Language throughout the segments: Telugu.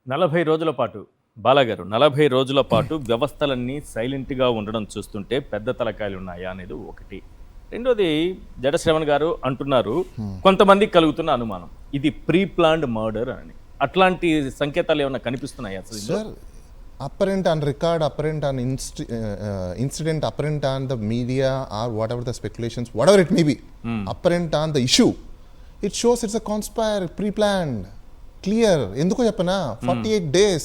40 రోజుల పాటు బాలాగారు 40 రోజుల పాటు వ్యవస్థలన్నీ సైలెంట్గా ఉండడం చూస్తుంటే పెద్ద తలకాయలు ఉన్నాయా అనేది ఒకటి. రెండోది జడ శ్రవణ్ గారు అంటున్నారు కొంతమందికి కలుగుతున్న అనుమానం ఇది ప్రీ ప్లాన్డ్ మర్డర్ అని. అట్లాంటి సంకేతాలు ఏమైనా కనిపిస్తున్నాయా అసలు ఇందులో? Sir, apparent on record, apparent on incident, apparent on the media or whatever the speculations, whatever it may be, apparent on the issue, it shows it's a conspire, pre-planned, clear. ఎందుకో చెప్పనా 48 days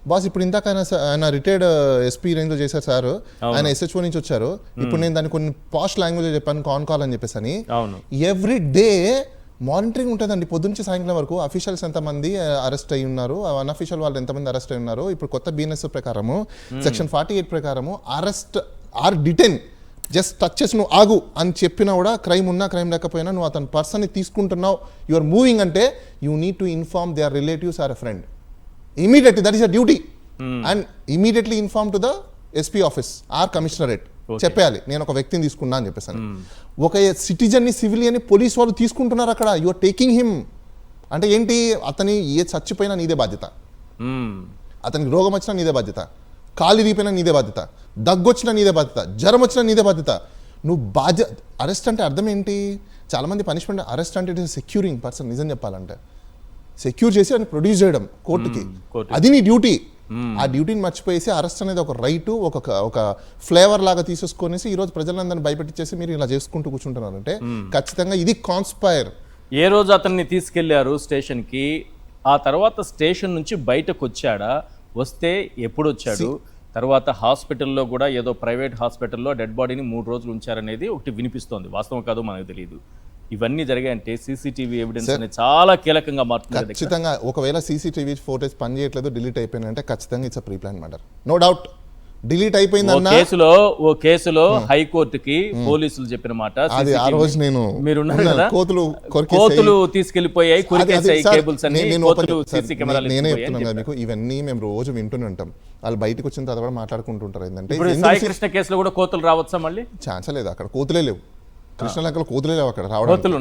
బాస్. ఇప్పుడు ఇందాక ఆయన రిటైర్డ్ ఎస్పీ రేంజ్లో చేశారు సార్, ఆయన SHO నుంచి వచ్చారు. ఇప్పుడు నేను దాన్ని కొన్ని పాస్ట్ లాంగ్వేజ్ చెప్పాను, కాన్ కాల్ అని చెప్పేసి అని. ఎవ్రీ డే మానిటరింగ్ ఉంటుందండి పొద్దున్నుంచి సాయంత్రం వరకు. అఫీషియల్స్ ఎంతమంది అరెస్ట్ అయి ఉన్నారు, అన్అఫీషియల్ వాళ్ళు ఎంతమంది అరెస్ట్ అయి ఉన్నారు. ఇప్పుడు కొత్త BNS ప్రకారము సెక్షన్ 48 ప్రకారము arrest are detain, just touch చేసి నువ్వు ఆగు అని చెప్పినా కూడా క్రైమ్ ఉన్నా క్రైమ్ లేకపోయినా నువ్వు అతని పర్సన్ని తీసుకుంటున్నావు, యు ఆర్ మూవింగ్ అంటే you need to inform their relatives or a friend immediately. That is a duty and immediately inform to the SP office or commissionerate. చెప్పేయాలి నేను ఒక వ్యక్తిని తీసుకున్నా అని చెప్పేసి. ఒక సిటిజన్ని సివిలియన్ని పోలీస్ వాళ్ళు తీసుకుంటున్నారు అక్కడ. యు ఆర్ టేకింగ్ హిమ్ అంటే ఏంటి, అతని ఏ చచ్చిపోయినా నీదే బాధ్యత, అతనికి రోగం వచ్చినా నీదే బాధ్యత, కాలు ఇరిగిపోయినా నీదే బాధ్యత, దగ్గు వచ్చినా నీదే బాధ్యత, జ్వరం వచ్చినా నీదే బాధ్యత. నువ్వు అరెస్ట్ అంటే అర్థం ఏంటి? చాలామంది పనిష్మెంట్ అరెస్ట్ అంటే ఇట్ ఇస్ సెక్యూరింగ్ పర్సన్. నిజం చెప్పాలంటే సెక్యూర్ చేసి అని ప్రొడ్యూస్ చేయడం కోర్టుకి, అది నీ డ్యూటీ. ఆ డ్యూటీని మర్చిపోయేసి అరెస్ట్ అనేది ఒక రైటు, ఒక ఫ్లేవర్ లాగా తీసేసుకొనేసి ఈరోజు ప్రజలందరినీ భయపెట్టించేసి మీరు ఇలా చేసుకుంటూ కూర్చుంటున్నారంటే ఖచ్చితంగా ఇది కాన్స్పైర్. ఏ రోజు అతన్ని తీసుకెళ్లారు స్టేషన్కి, ఆ తర్వాత స్టేషన్ నుంచి బయటకు వచ్చాడా, వస్తే ఎప్పుడు వచ్చాడు, తర్వాత హాస్పిటల్లో కూడా ఏదో ప్రైవేట్ హాస్పిటల్లో డెడ్ బాడీని 3 రోజులు ఉంచారనేది ఒకటి వినిపిస్తోంది. వాస్తవం కాదో మనకు తెలియదు. ఇవన్నీ జరిగాయంటే CCTV ఎవిడెన్స్ అనేది చాలా కీలకంగా మారుతుంది. ఖచ్చితంగా ఒకవేళ CCTV ఫోటేజ్ పని చేయట్లేదు, డిలీట్ అయిపోయిందంటే ఖచ్చితంగా it's pre plan murder, no doubt. Delete అయిపోయిందన్న కేసులో హైకోర్టుకి పోలీసులు చెప్పిన మాట, అది ఆ రోజు నేను మీరున్నారు కదా, కోతులు తీసుకెళ్లిపోయాయి, నేనే చెప్తున్నాను మీకు. ఇవన్నీ మేము రోజు వింటూనే ఉంటాం. వాళ్ళు బయటకు వచ్చిన తర్వాత మాట్లాడుకుంటుంటారు. ఏంటంటే సాయి కృష్ణ కేసులో కూడా కోతులు రావచ్చా? మళ్ళీ ఛాన్సే లేదు, అక్కడ కోతులే లేవు. కృష్ణలంకలో కోతులే లేవు అక్కడ రావడం.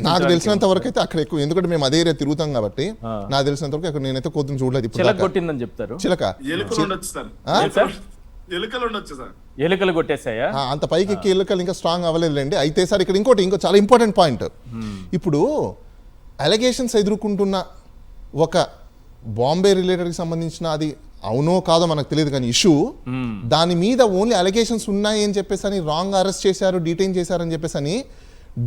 నాకు తెలిసినంత వరకు అయితే అక్కడ ఎక్కువ, ఎందుకంటే మేము అదే ఏరియా తిరుగుతాం కాబట్టి నాకు తెలిసినంత వరకు అక్కడ నేనైతే కోతులు చూడలేదు. కొట్టిందని చెప్తారు. చిలక ఎలుకలు కొట్టేసాయా? అంత పైకి ఎక్కి ఎలుకలు ఇంకా స్ట్రాంగ్ అవ్వలేదులేండి. అయితే సార్ ఇక్కడ ఇంకో చాలా ఇంపార్టెంట్ పాయింట్. ఇప్పుడు అలిగేషన్స్ ఎదుర్కొంటున్న ఒక బాంబే రిలేటెడ్కి సంబంధించిన, అది అవునో కాదో మనకు తెలియదు కానీ ఇష్యూ, దాని మీద ఓన్లీ అలిగేషన్స్ ఉన్నాయి అని చెప్పేసి అని రాంగ్ అరెస్ట్ చేశారు, డీటైన్ చేశారని చెప్పేసి అని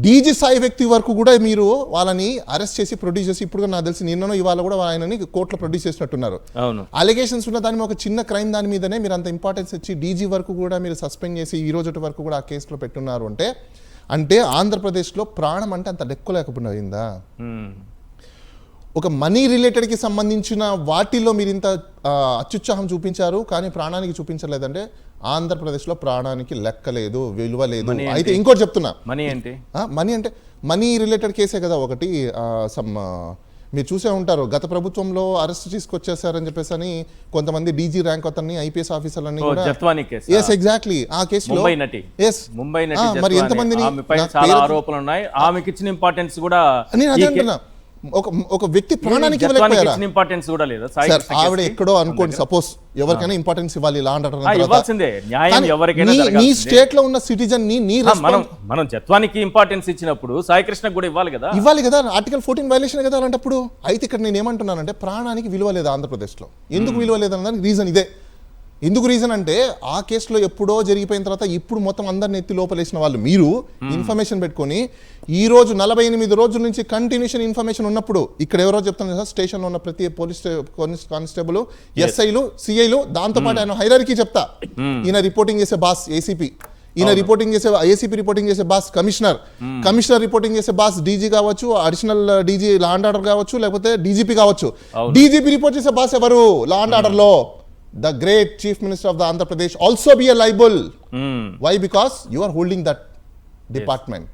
DG స్థాయి వ్యక్తి వరకు కూడా మీరు వాళ్ళని అరెస్ట్ చేసి ప్రొడ్యూస్ చేసి, ఇప్పుడు నాకు తెలిసి నిన్ననో ఇవాళ కూడా ఆయనని కోర్టులో ప్రొడ్యూస్ చేసినట్టున్నారు. అలిగేషన్స్ ఉన్న దాని ఒక చిన్న క్రైమ్ దాని మీదనే మీరు అంత ఇంపార్టెన్స్ ఇచ్చి DG వరకు కూడా మీరు సస్పెండ్ చేసి ఈ రోజు వరకు కూడా ఆ కేసులో పెట్టున్నారు అంటే ఆంధ్రప్రదేశ్లో ప్రాణం అంటే అంత లెక్కలేకపోయినా అయిందా? ఒక మనీ రిలేటెడ్కి సంబంధించిన వాటిల్లో మీరు ఇంత అత్యుత్సాహం చూపించారు కానీ ప్రాణానికి చూపించలేదంటే ఆంధ్రప్రదేశ్లో ప్రాణానికి లెక్క లేదు, విలువ లేదు. అయితే ఇంకోటి చెప్తున్నా, మనీ అంటే మనీ రిలేటెడ్ కేసే కదా ఒకటి. మీరు చూసే ఉంటారు, గత ప్రభుత్వంలో అరెస్ట్ తీసుకొచ్చేసారని చెప్పేసి అని కొంతమంది DG ర్యాంక్ అతన్ని IPS ఆఫీసర్లని ఎగ్జాక్ట్లీ ఆ కేసులో మరి ఎంతమందిని ఆమెకి ఇచ్చిన ఇంపార్టెన్స్ కూడా నేను అదే అంటున్నా. ఒక వ్యక్తి ప్రాణానికి ఇంపార్టెన్స్ కూడా లేదా? ఆవిడ ఎక్కడో అనుకోండి, సపోజ్ ఎవరికైనా ఇంపార్టెన్స్ ఇవ్వాలి, లా అండ్ ఆర్డర్ నీ స్టేట్ లో ఉన్న సిటిజన్ ని మనం జత్వానికి ఇంపార్టెన్స్ ఇచ్చినప్పుడు సాయి కృష్ణ కూడా ఇవ్వాలి కదా. ఆర్టికల్ 14 వైలేషన్ కదా అలాంటప్పుడు. అయితే ఇక్కడ నేను ఏమంటున్నానంటే ప్రాణానికి విలువ లేదు ఆంధ్రప్రదేశ్ లో. ఎందుకు విలువ లేదన్నదానికి రీజన్ ఇదే. ఎందుకు రీజన్ అంటే ఆ కేసులో ఎప్పుడో జరిగిపోయిన తర్వాత ఇప్పుడు మొత్తం అందరిని ఎత్తి లోపలేసిన వాళ్ళు మీరు ఇన్ఫర్మేషన్ పెట్టుకొని ఈ రోజు 48 రోజుల నుంచి కంటిన్యూషన్ ఇన్ఫర్మేషన్ ఉన్నప్పుడు ఇక్కడ ఎవరో చెప్తాను సార్, స్టేషన్లో ఉన్న ప్రతి పోలీస్ కానిస్టేబుల్, SIలు, CIలు, దాంతోపాటు ఆయన హైరార్కీ చెప్తా. ఈయన రిపోర్టింగ్ చేసే బాస్ ACP, ఈయన రిపోర్టింగ్ చేసే ACP, రిపోర్టింగ్ చేసే బాస్ కమిషనర్ రిపోర్టింగ్ చేసే బాస్ DG కావచ్చు, additional DG law and order కావచ్చు, లేకపోతే DGP కావచ్చు. DGP రిపోర్ట్ చేసే బాస్ ఎవరు లా అండ్ ఆర్డర్ లో? The great Chief Minister of the Andhra Pradesh also be a liable. Why? Because you are holding that department.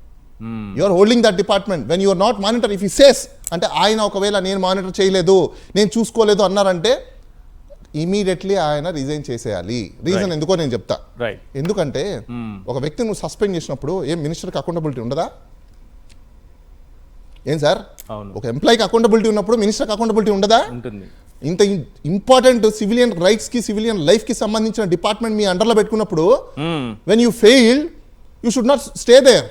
You are holding that department. When you are not monitor, if he says, అంటే ఆయన ఒకవేళ నేను మానిటర్ చేయలేదు, నేను చూసుకోలేదు అన్నారంటే ఇమీడియట్లీ ఆయన రిజైన్ చేసేయాలి. రీజన్ ఎందుకో నేను చెప్తా. ఎందుకంటే ఒక వ్యక్తి నువ్వు సస్పెండ్ చేసినప్పుడు ఏం మినిస్టర్కి అకౌంటబిలిటీ ఉండదా? ఏం సార్, ఒక ఎంప్లాయీకి అకౌంటబిలిటీ ఉన్నప్పుడు మినిస్టర్కి అకౌంటబిలిటీ ఉండదా? ఇంత ఇంపార్టెంట్ సివిలియన్ రైట్స్కి సివిలియన్ లైఫ్కి సంబంధించిన డిపార్ట్మెంట్ మీ అండర్లో పెట్టుకున్నప్పుడు when you fail you should not stay there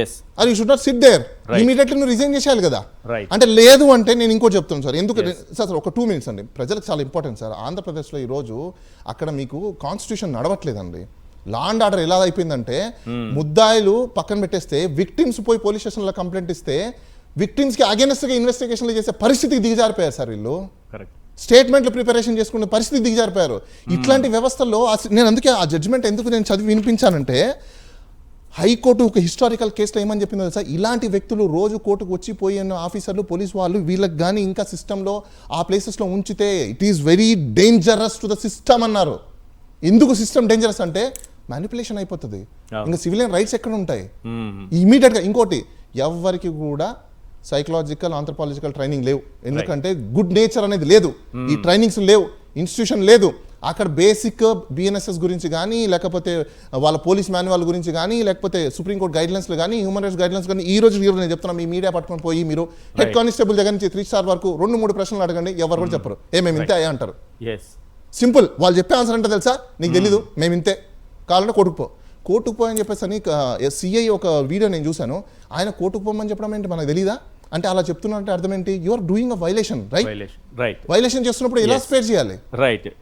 as or you should not sit there immediately నువ్వు రిజైన్ చేసేయాలి కదా. రైట్. అంటే లేదు అంటే నేను ఇంకోటి చెప్తాను సార్, ఎందుకు సార్ ఒక 2 minutes అండి, ప్రజలకు చాలా ఇంపార్టెంట్ సార్. ఆంధ్రప్రదేశ్లో ఈరోజు అక్కడ మీకు కాన్స్టిట్యూషన్ నడవట్లేదండి. లా అండ్ ఆర్డర్ ఎలా అయిపోయిందంటే ముద్దాయిలు పక్కన పెట్టేస్తే విక్టిమ్స్ పోయి పోలీస్ స్టేషన్లో కంప్లైంట్ ఇస్తే విక్టిమ్స్కి అగేనెస్ట్గా ఇన్వెస్టిగేషన్లు చేసే పరిస్థితికి దిగజారిపోయారు సార్ వీళ్ళు. కరెక్ట్. స్టేట్మెంట్లు ప్రిపరేషన్ చేసుకునే పరిస్థితి దిగజారిపోయారు. ఇట్లాంటి వ్యవస్థల్లో నేను అందుకే ఆ జడ్జిమెంట్ ఎందుకు నేను చదివి వినిపించానంటే, హైకోర్టు ఒక హిస్టారికల్ కేసులో ఏమని చెప్పిందో తెలుసా, ఇలాంటి వ్యక్తులు రోజు కోర్టుకు వచ్చి పోయిన ఆఫీసర్లు పోలీసు వాళ్ళు వీళ్ళకి కానీ ఇంకా సిస్టంలో ఆ ప్లేసెస్లో ఉంచితే it is very dangerous to the system అన్నారు. ఎందుకు సిస్టమ్ డేంజరస్ అంటే మ్యానిపులేషన్ అయిపోతుంది, ఇంకా సివిలియన్ రైట్స్ ఎక్కడ ఉంటాయి. ఇమీడియట్గా ఇంకోటి, ఎవరికి కూడా సైకలాజికల్ ఆంథ్రపాలజికల్ ట్రైనింగ్ లేవు, ఎందుకంటే గుడ్ నేచర్ అనేది లేదు, ఈ ట్రైనింగ్స్ లేవు, ఇన్స్టిట్యూషన్ లేదు. అక్కడ బేసిక్ బిఎన్ఎస్ఎస్ గురించి కానీ, లేకపోతే వాళ్ళ పోలీస్ మాన్యువల్ గురించి కానీ, లేకపోతే సుప్రీంకోర్టు గైడ్లైన్స్లు కానీ, హ్యూమన్ రైట్స్ గైడ్లైన్స్ కానీ, ఈ రోజు నేను చెప్తున్నాను, మీ మీడియా పట్టుకొని పోయి మీరు హెడ్ కానిస్టేబుల్ దగ్గర నుంచి 3 star వరకు 2-3 ప్రశ్నలు అడగండి, ఎవరు కూడా చెప్పరు మేము ఇంతే అయ్యా అంటారు. సింపుల్, వాళ్ళు చెప్పే ఆన్సర్ అంటే తెలుసా, నీకు తెలీదు మేము ఇంతే, కావాలంటే కోర్టుకు పో అని చెప్పేసి అని సిఐ ఒక వీడియో నేను చూశాను, ఆయన కోర్టుకు పోమని చెప్పడం ఏంటి మనకు తెలీదా అంటే, అలా చెప్తున్నా అంటే అర్థం ఏంటి, you are doing a violation, right? Violation చేస్తున్నప్పుడు ఎలా స్పేర్ చేయాలి? రైట్.